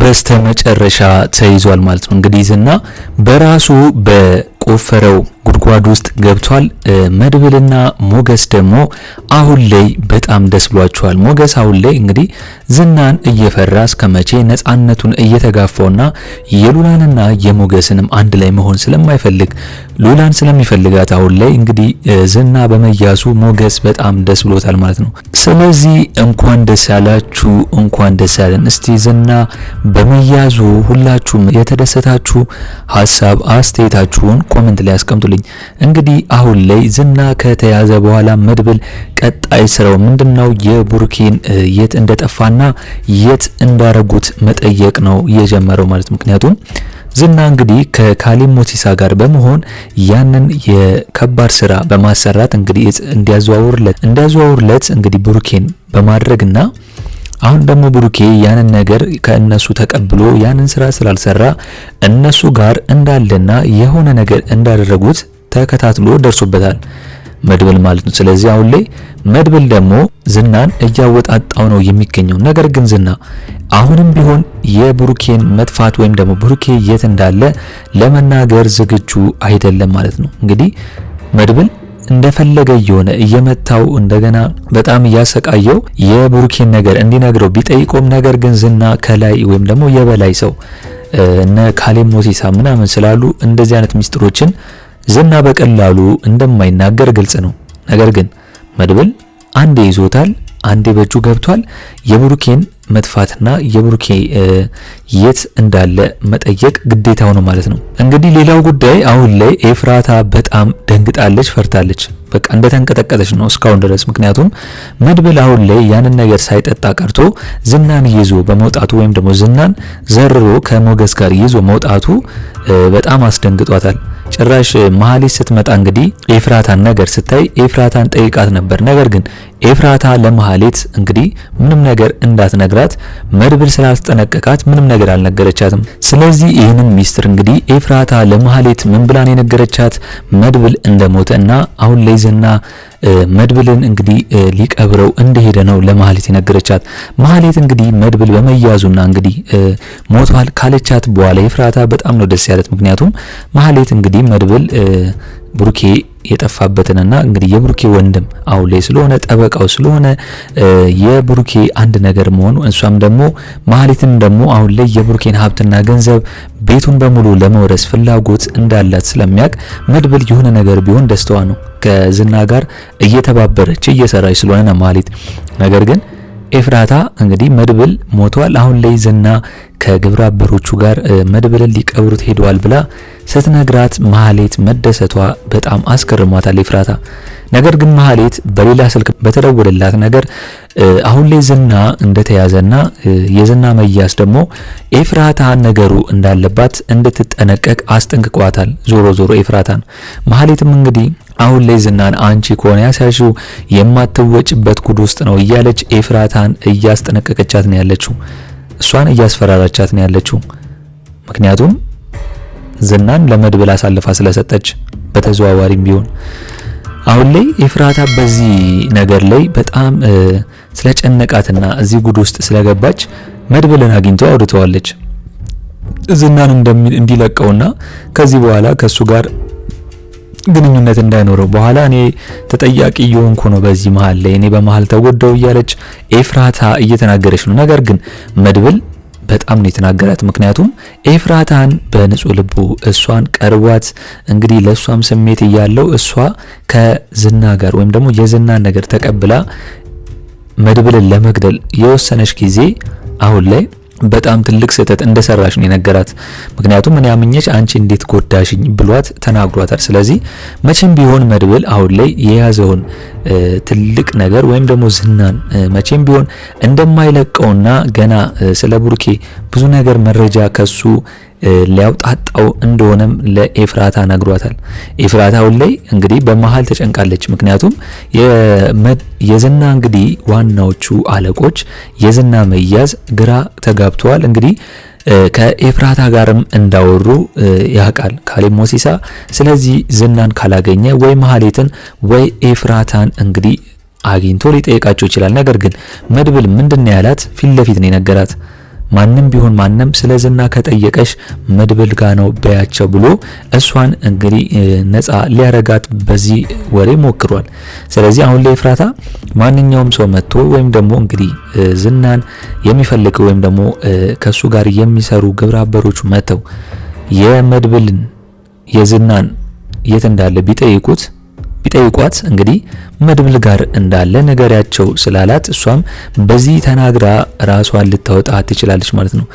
በስተመጨረሻ ተይዟል ማለት ነው። እንግዲህ ዝና በራሱ በቆፈረው ጉድጓድ ውስጥ ገብቷል። መድብልና ሞገስ ደግሞ አሁን ላይ በጣም ደስ ብሏቸዋል። ሞገስ አሁን ላይ እንግዲህ ዝናን እየፈራ እስከመቼ ነፃነቱን እየተጋፋውና የሉላንና የሞገስንም አንድ ላይ መሆን ስለማይፈልግ ሉላን ስለሚፈልጋት አሁን ላይ እንግዲህ ዝና በመያዙ ሞገስ በጣም ደስ ብሎታል ማለት ነው። ስለዚህ እንኳን ደስ ያላችሁ፣ እንኳን ደስ ያለን። እስቲ ዝና በመያዙ ሁላችሁም የተደሰታችሁ ሀሳብ አስተያየታችሁን ኮሜንት ላይ አስቀምጡልኝ። እንግዲህ አሁን ላይ ዝና ከተያዘ በኋላ መድብል ቀጣይ ስራው ምንድነው? የቡርኬን የት እንደጠፋና የት እንዳረጉት መጠየቅ ነው የጀመረው ማለት። ምክንያቱም ዝና እንግዲህ ከካሌብ ሞሲሳ ጋር በመሆን ያንን የከባድ ስራ በማሰራት እንግዲህ እንዲያዘዋውርለት እንግዲህ ቡርኬን በማድረግና አሁን ደግሞ ቡርኬ ያንን ነገር ከእነሱ ተቀብሎ ያንን ስራ ስላልሰራ እነሱ ጋር እንዳለና የሆነ ነገር እንዳደረጉት ተከታትሎ ደርሶበታል መድብል ማለት ነው። ስለዚህ አሁን ላይ መድብል ደግሞ ዝናን እያወጣጣው ነው የሚገኘው። ነገር ግን ዝና አሁንም ቢሆን የቡርኬን መጥፋት ወይም ደግሞ ቡርኬ የት እንዳለ ለመናገር ዝግጁ አይደለም ማለት ነው። እንግዲህ መድብል እንደፈለገ የሆነ እየመታው እንደገና በጣም እያሰቃየው የቡርኬን ነገር እንዲነግረው ቢጠይቆም ነገር ግን ዝና ከላይ ወይም ደግሞ የበላይ ሰው እነ ካሌብ ሞሲሳ ምናምን ስላሉ እንደዚህ አይነት ሚስጥሮችን ዝና በቀላሉ እንደማይናገር ግልጽ ነው። ነገር ግን መድብል አንዴ ይዞታል፣ አንዴ በእጁ ገብቷል። የቡርኬን መጥፋትና የቡርኬ የት እንዳለ መጠየቅ ግዴታው ነው ማለት ነው። እንግዲህ ሌላው ጉዳይ አሁን ላይ ኤፍራታ በጣም ደንግጣለች፣ ፈርታለች። በቃ እንደተንቀጠቀጠች ነው እስካሁን ድረስ። ምክንያቱም መድብል አሁን ላይ ያንን ነገር ሳይጠጣ ቀርቶ ዝናን ይዞ በመውጣቱ ወይም ደግሞ ዝናን ዘርሮ ከሞገስ ጋር ይዞ መውጣቱ በጣም አስደንግጧታል። ጭራሽ መሀሌት ስትመጣ እንግዲህ ኤፍራታን ነገር ስታይ ኤፍራታን ጠይቃት ነበር። ነገር ግን ኤፍራታ ለመሀሌት እንግዲህ ምንም ነገር እንዳትነግራት መድብል ስላስጠነቀቃት ምንም ነገር አልነገረቻትም። ስለዚህ ይህንን ሚስጥር እንግዲህ ኤፍራታ ለመሀሌት ምን ብላን የነገረቻት መድብል እንደሞተ እና አሁን ላይ ዝና መድብልን እንግዲህ ሊቀብረው እንደሄደ ነው ለመሀሌት የነገረቻት። መሀሌት እንግዲህ መድብል በመያዙና እንግዲህ ሞቷል ካለቻት በኋላ ኤፍራታ በጣም ነው ደስ ያለት። ምክንያቱም መሀሌት እንግዲህ መድብል ቡርኬ የጠፋበትንና እንግዲህ የቡርኬ ወንድም አሁን ላይ ስለሆነ ጠበቃው ስለሆነ የቡርኬ አንድ ነገር መሆኑ እሷም ደግሞ መሀሌትን ደግሞ አሁን ላይ የቡርኬን ሀብትና ገንዘብ ቤቱን በሙሉ ለመውረስ ፍላጎት እንዳላት ስለሚያውቅ መድብል የሆነ ነገር ቢሆን ደስታዋ ነው። ከዝና ጋር እየተባበረች እየሰራች ስለሆነ መሀሌት። ነገር ግን ኤፍራታ እንግዲህ መድብል ሞቷል፣ አሁን ላይ ዝና ከግብረ አበሮቹ ጋር መድብልን ሊቀብሩት ሄደዋል ብላ ስትነግራት መሀሌት መደሰቷ በጣም አስገርሟታል ኤፍራታ። ነገር ግን መሀሌት በሌላ ስልክ በተደወለላት ነገር አሁን ላይ ዝና እንደተያዘና የዝና መያዝ ደግሞ ኤፍራታ ነገሩ እንዳለባት እንድትጠነቀቅ አስጠንቅቋታል። ዞሮ ዞሮ ኤፍራታን መሀሌትም እንግዲህ አሁን ላይ ዝናን አንቺ ከሆነ ያሳሽው የማትወጭበት ጉድ ውስጥ ነው እያለች ኤፍራታን እያስጠነቀቀቻት ነው ያለችው። እሷን እያስፈራራቻት ነው ያለችው። ምክንያቱም ዝናን ለመድብል አሳልፋ ስለሰጠች በተዘዋዋሪም ቢሆን አሁን ላይ ኤፍራታ በዚህ ነገር ላይ በጣም ስለጨነቃትና እዚህ ጉድ ውስጥ ስለገባች መድብልን አግኝቶ አውርተዋለች። ዝናን እንዲለቀውና ከዚህ በኋላ ከሱ ጋር ግንኙነት እንዳይኖረው በኋላ እኔ ተጠያቂ የሆንኩ ነው በዚህ መሃል ላይ እኔ በመሃል ተጎዳው እያለች ኤፍራታ እየተናገረች ነው። ነገር ግን መድብል በጣም ነው የተናገራት። ምክንያቱም ኤፍራታን በንጹህ ልቡ እሷን ቀርቧት እንግዲህ ለሷም ስሜት እያለው እሷ ከዝና ጋር ወይም ደግሞ የዝናን ነገር ተቀብላ መድብልን ለመግደል የወሰነች ጊዜ አሁን ላይ በጣም ትልቅ ስህተት እንደሰራሽ ነው የነገራት። ምክንያቱም እኔ አምኜሽ አንቺ እንዴት ጎዳሽኝ ብሏት ተናግሯታል። ስለዚህ መቼም ቢሆን መድብል አሁን ላይ የያዘውን ትልቅ ነገር ወይም ደግሞ ዝናን መቼም ቢሆን እንደማይለቀውና ገና ስለ ቡርኬ ብዙ ነገር መረጃ ከሱ ሊያውጣጣው እንደሆነም ለኤፍራታ ነግሯታል። ኤፍራታ አሁን ላይ እንግዲህ በመሃል ተጨንቃለች። ምክንያቱም የዝና እንግዲህ ዋናዎቹ አለቆች የዝና መያዝ ግራ ተጋብተዋል። እንግዲህ ከኤፍራታ ጋርም እንዳወሩ ያውቃል ካሌብ ሞሲሳ። ስለዚህ ዝናን ካላገኘ ወይ መሀሌትን ወይ ኤፍራታን እንግዲህ አግኝቶ ሊጠይቃቸው ይችላል። ነገር ግን መድብል ምንድነው ያላት? ፊት ለፊት ነው የነገራት። ማንም ቢሆን ማንም ስለ ዝና ከጠየቀሽ መድብል ጋ ነው በያቸው ብሎ እሷን እንግዲህ ነፃ ሊያረጋት በዚህ ወሬ ሞክሯል። ስለዚህ አሁን ላይ ኤፍራታ ማንኛውም ሰው መጥቶ ወይም ደግሞ እንግዲህ ዝናን የሚፈልገው ወይም ደግሞ ከሱ ጋር የሚሰሩ ግብረ አበሮቹ መተው የመድብልን የዝናን የት እንዳለ ቢጠይቋት እንግዲህ መድብል ጋር እንዳለ ነገሪያቸው ስላላት እሷም በዚህ ተናግራ ራሷን ልታወጣ ትችላለች ማለት ነው።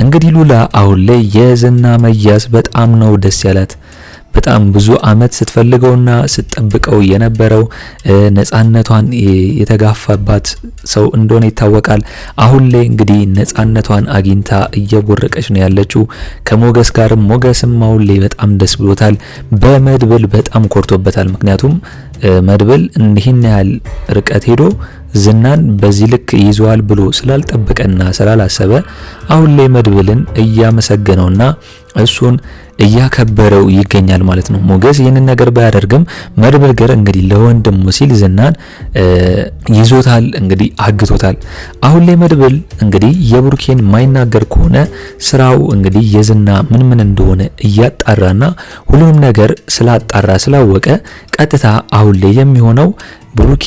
እንግዲህ ሉላ አሁን ላይ የዝና መያዝ በጣም ነው ደስ ያላት። በጣም ብዙ አመት ስትፈልገውና ስትጠብቀው የነበረው ነጻነቷን የተጋፋባት ሰው እንደሆነ ይታወቃል። አሁን ላይ እንግዲህ ነጻነቷን አግኝታ እየቦረቀች ነው ያለችው ከሞገስ ጋር። ሞገስም አሁን ላይ በጣም ደስ ብሎታል። በመድብል በጣም ኮርቶበታል። ምክንያቱም መድብል ይህን ያህል ርቀት ሄዶ ዝናን በዚህ ልክ ይዟል ብሎ ስላልጠበቀና ስላላሰበ አሁን ላይ መድብልን እያመሰገነውና እሱን እያከበረው ይገኛል ማለት ነው። ሞገስ ይህንን ነገር ባያደርግም መድብል ግን እንግዲህ ለወንድሙ ሲል ዝናን ይዞታል፣ እንግዲህ አግቶታል። አሁን ላይ መድብል እንግዲህ የብሩኬን ማይናገር ከሆነ ስራው እንግዲህ የዝና ምን እንደሆነ እያጣራና ሁሉንም ነገር ስላጣራ ስላወቀ ቀጥታ አሁን ላይ የሚሆነው ብሩኬ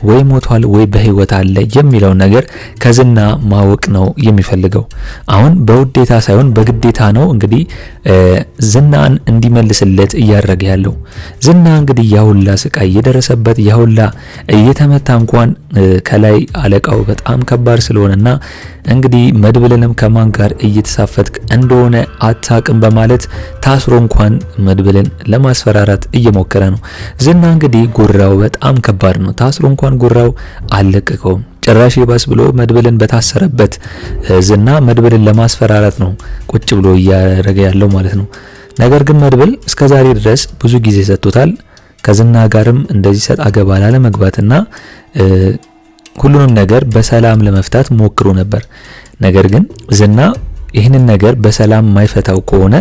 ወይ ሞቷል ወይ በህይወት አለ የሚለው ነገር ከዝና ማወቅ ነው የሚፈልገው። አሁን በውዴታ ሳይሆን በግዴታ ነው እንግዲህ ዝናን እንዲመልስለት እያደረገ ያለው። ዝና እንግዲህ ያሁላ ስቃይ እየደረሰበት ያሁላ እየተመታ እንኳን ከላይ አለቃው በጣም ከባድ ስለሆነና እንግዲህ መድብልንም ከማን ጋር እየተሳፈትክ እንደሆነ አታቅም በማለት ታስሮ እንኳን መድብልን ለማስፈራራት እየሞከረ ነው። ዝና እንግዲህ ጉራው በጣም ከባድ ነው። ታስሮ እንኳን ጉራው አለቀቀውም። ጭራሽ ይባስ ብሎ መድብልን በታሰረበት ዝና መድብልን ለማስፈራራት ነው ቁጭ ብሎ እያደረገ ያለው ማለት ነው። ነገር ግን መድብል እስከዛሬ ድረስ ብዙ ጊዜ ሰጥቶታል። ከዝና ጋርም እንደዚህ ሰጥ አገባ ለመግባትና ሁሉንም ነገር በሰላም ለመፍታት ሞክሮ ነበር። ነገር ግን ዝና ይህንን ነገር በሰላም ማይፈታው ከሆነ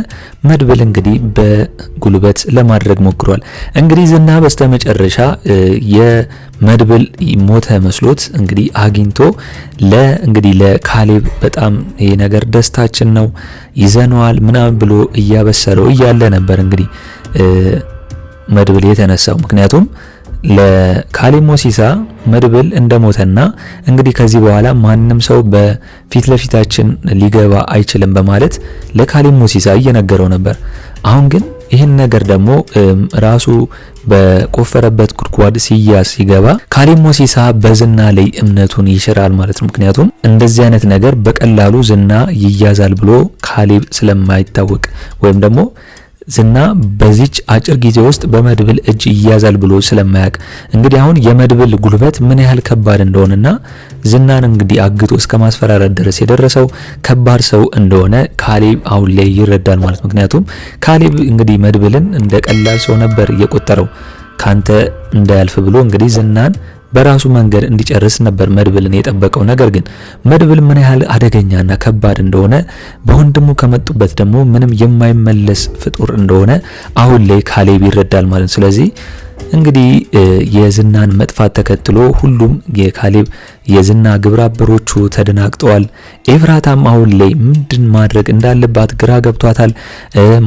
መድብል እንግዲህ በጉልበት ለማድረግ ሞክሯል። እንግዲህ ዝና በስተመጨረሻ የመድብል ሞተ መስሎት እንግዲህ አግኝቶ እንግዲህ ለካሌብ በጣም ይሄ ነገር ደስታችን ነው ይዘነዋል ምናምን ብሎ እያበሰረው እያለ ነበር እንግዲህ መድብል የተነሳው። ምክንያቱም ለካሌብ ሞሲሳ መድብል እንደሞተና እንግዲህ ከዚህ በኋላ ማንም ሰው በፊት ለፊታችን ሊገባ አይችልም በማለት ለካሌብ ሞሲሳ እየነገረው ነበር። አሁን ግን ይህን ነገር ደግሞ ራሱ በቆፈረበት ጉድጓድ ሲገባ ካሌብ ሞሲሳ በዝና ላይ እምነቱን ይሽራል ማለት ነው። ምክንያቱም እንደዚህ አይነት ነገር በቀላሉ ዝና ይያዛል ብሎ ካሌብ ስለማይታወቅ ወይም ደግሞ ዝና በዚች አጭር ጊዜ ውስጥ በመድብል እጅ ይያዛል ብሎ ስለማያውቅ እንግዲህ አሁን የመድብል ጉልበት ምን ያህል ከባድ እንደሆነና ዝናን እንግዲህ አግቶ እስከ ማስፈራራት ድረስ የደረሰው ከባድ ሰው እንደሆነ ካሌብ አሁን ላይ ይረዳል ማለት ነው። ምክንያቱም ካሌብ እንግዲህ መድብልን እንደ ቀላል ሰው ነበር እየቆጠረው ካንተ እንዳያልፍ ብሎ እንግዲህ ዝናን በራሱ መንገድ እንዲጨርስ ነበር መድብልን የጠበቀው። ነገር ግን መድብል ምን ያህል አደገኛና ከባድ እንደሆነ በወንድሙ ከመጡበት ደግሞ ምንም የማይመለስ ፍጡር እንደሆነ አሁን ላይ ካሌብ ይረዳል ማለት ነው። ስለዚህ እንግዲህ የዝናን መጥፋት ተከትሎ ሁሉም የካሌብ የዝና ግብረ አበሮቹ ተደናግጠዋል። ኤፍራታም አሁን ላይ ምንድን ማድረግ እንዳለባት ግራ ገብቷታል።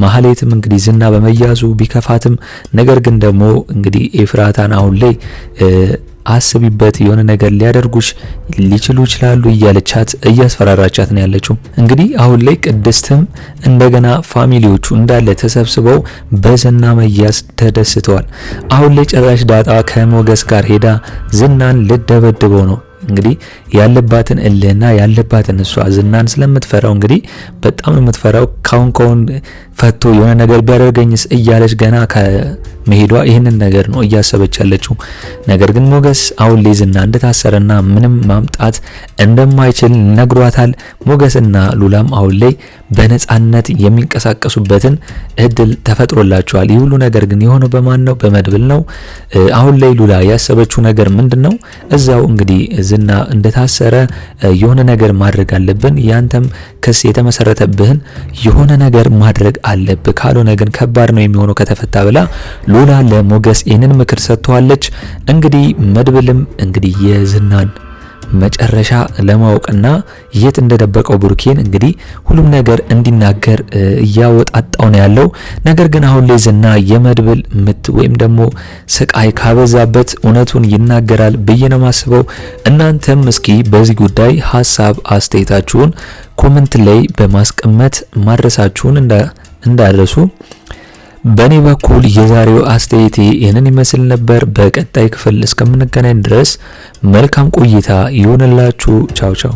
ማህሌትም እንግዲህ ዝና በመያዙ ቢከፋትም ነገር ግን ደግሞ እንግዲህ ኤፍራታን አሁን ላይ አስቢበት የሆነ ነገር ሊያደርጉሽ ሊችሉ ይችላሉ እያለቻት እያስፈራራቻት ነው ያለችው። እንግዲህ አሁን ላይ ቅድስትም እንደገና ፋሚሊዎቹ እንዳለ ተሰብስበው በዝና መያዝ ተደስተዋል። አሁን ላይ ጭራሽ ዳጣ ከሞገስ ጋር ሄዳ ዝናን ልደበድበው ነው እንግዲህ ያለባትን እልህና ያለባትን እሷ ዝናን ስለምትፈራው እንግዲህ በጣም ነው የምትፈራው። ካሁን ፈቶ የሆነ ነገር ቢያደርገኝስ እያለች ገና ከመሄዷ ይህንን ነገር ነው እያሰበች ያለችው። ነገር ግን ሞገስ አሁን ላይ ዝና እንደታሰረና ምንም ማምጣት እንደማይችል ነግሯታል። ሞገስና ሉላም አሁን ላይ በነጻነት የሚንቀሳቀሱበትን እድል ተፈጥሮላቸዋል። ይህ ሁሉ ነገር ግን የሆነው በማን ነው? በመድብል ነው። አሁን ላይ ሉላ ያሰበችው ነገር ምንድነው? እዛው እንግዲህ ዝና እንደታሰረ የሆነ ነገር ማድረግ አለብን፣ ያንተም ክስ የተመሰረተብህን የሆነ ነገር ማድረግ አለብህ፣ ካልሆነ ግን ከባድ ነው የሚሆነው ከተፈታ ብላ ሉላ ለሞገስ ይህንን ምክር ሰጥተዋለች። እንግዲህ መድብልም እንግዲህ የዝናን መጨረሻ ለማወቅና የት እንደደበቀው ብሩኬን እንግዲህ ሁሉም ነገር እንዲናገር እያወጣጣው ነው ያለው። ነገር ግን አሁን ላይ ዝና የመድብል ምት ወይም ደግሞ ስቃይ ካበዛበት እውነቱን ይናገራል ብዬ ነው ማስበው። እናንተም እስኪ በዚህ ጉዳይ ሀሳብ አስተያየታችሁን ኮሜንት ላይ በማስቀመጥ ማድረሳችሁን እንዳደረሱ። በኔ በኩል የዛሬው አስተያየቴ ይህንን ይመስል ነበር። በቀጣይ ክፍል እስከምንገናኝ ድረስ መልካም ቆይታ ይሆንላችሁ። ቻው ቻው።